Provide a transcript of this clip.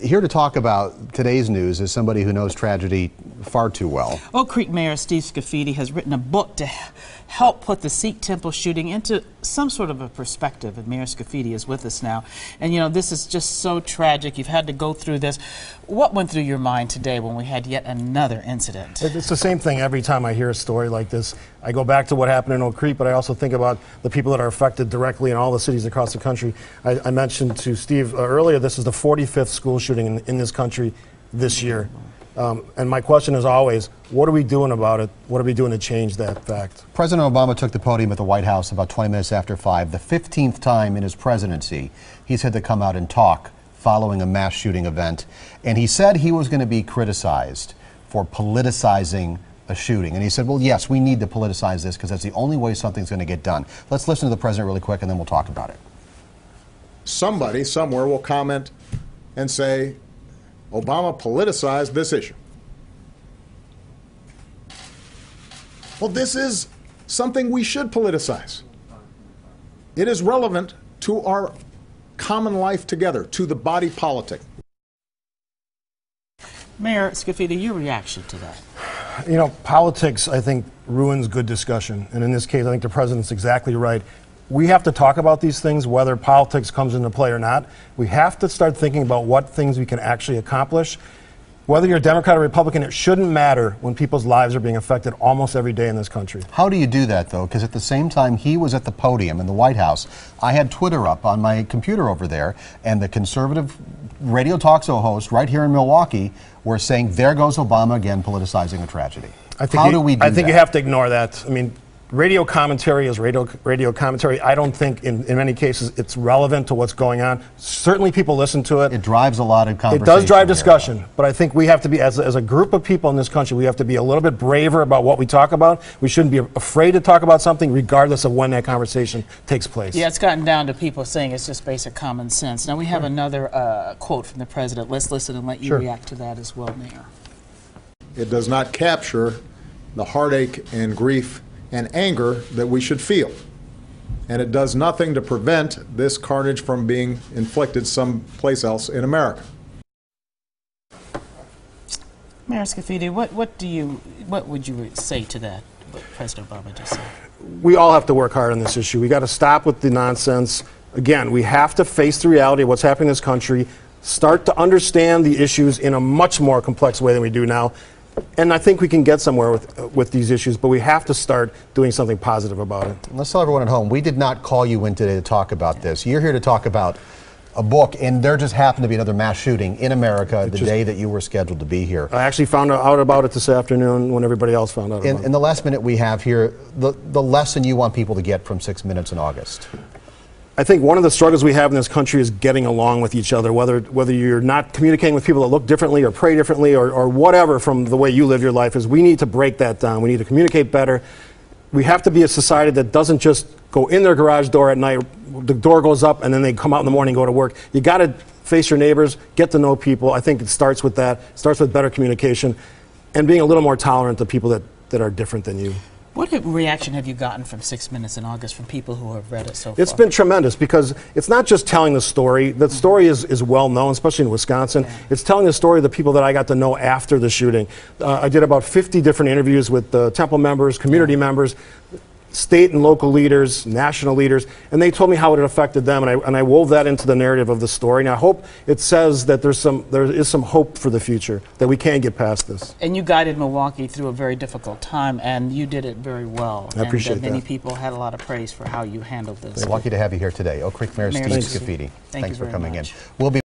Here to talk about today's news is somebody who knows tragedy far too well. Oak Creek Mayor Steve Scaffidi has written a book to help put the Sikh temple shooting into some sort of a perspective, and Mayor Scaffidi is with us now. And you know, this is just so tragic. You've had to go through this. What went through your mind today when we had yet another incident? It's the same thing every time I hear a story like this. I go back to what happened in Oak Creek, but I also think about the people that are affected directly in all the cities across the country. I mentioned to Steve earlier, this is the 45th school shooting in this country this year. And my question is always, what are we doing about it? What are we doing to change that fact? President Obama took the podium at the White House about 20 minutes after 5, the 15th time in his presidency he's had to come out and talk following a mass shooting event. And he said he was going to be criticized for politicizing a shooting. And he said, well, yes, we need to politicize this because that's the only way something's going to get done. Let's listen to the president really quick and then we'll talk about it. Somebody somewhere will comment and say, Obama politicized this issue. Well, this is something we should politicize. It is relevant to our common life together, to the body politic. Mayor Scaffidi, your reaction to that? You know, politics, I think, ruins good discussion. And in this case, I think the president's exactly right. We have to talk about these things, whether politics comes into play or not. We have to start thinking about what things we can actually accomplish. Whether you're a Democrat or Republican, it shouldn't matter when people's lives are being affected almost every day in this country. How do you do that, though? Because at the same time he was at the podium in the White House, I had Twitter up on my computer over there, and the conservative radio talk show hosts right here in Milwaukee were saying, there goes Obama again politicizing a tragedy. How do we do that? I think you have to ignore that. I mean, radio commentary is radio commentary. I don't think in many cases it's relevant to what's going on. Certainly people listen to it. It drives a lot of conversation. It does drive discussion, but I think we have to be, as a group of people in this country, we have to be a little bit braver about what we talk about. We shouldn't be afraid to talk about something regardless of when that conversation takes place. Yeah, it's gotten down to people saying it's just basic common sense. Now we have another quote from the president. Let's listen and let you react to that as well, Mayor. It does not capture the heartache and grief and anger that we should feel. And it does nothing to prevent this carnage from being inflicted someplace else in America. Mayor Scaffidi, what would you say to that, what President Obama just said? We all have to work hard on this issue. We got to stop with the nonsense. Again, we have to face the reality of what's happening in this country, start to understand the issues in a much more complex way than we do now. And I think we can get somewhere with these issues, but we have to start doing something positive about it. Let's tell everyone at home, we did not call you in today to talk about this. You're here to talk about a book, and there just happened to be another mass shooting in America the day that you were scheduled to be here. I actually found out about it this afternoon when everybody else found out about it. In the last minute we have here, the lesson you want people to get from 6 Minutes in August. I think one of the struggles we have in this country is getting along with each other, whether you're not communicating with people that look differently or pray differently or whatever from the way you live your life is we need to break that down. We need to communicate better. We have to be a society that doesn't just go in their garage door at night, the door goes up and then they come out in the morning and go to work. You got to face your neighbors, get to know people. I think it starts with that. It starts with better communication and being a little more tolerant to people that are different than you. What reaction have you gotten from 6 Minutes in August from people who have read it so far? It's been tremendous because it's not just telling the story. The story is well known, especially in Wisconsin. Yeah. It's telling the story of the people that I got to know after the shooting. I did about 50 different interviews with temple members, community members, state and local leaders, national leaders, and they told me how it had affected them, and I wove that into the narrative of the story. And I hope it says that there is some hope for the future, that we can get past this. And you guided Milwaukee through a very difficult time, and you did it very well. I appreciate that. Many people had a lot of praise for how you handled this. We're lucky to have you here today. Oak Creek Mayor Steve Scaffidi. Thanks for coming in. We'll be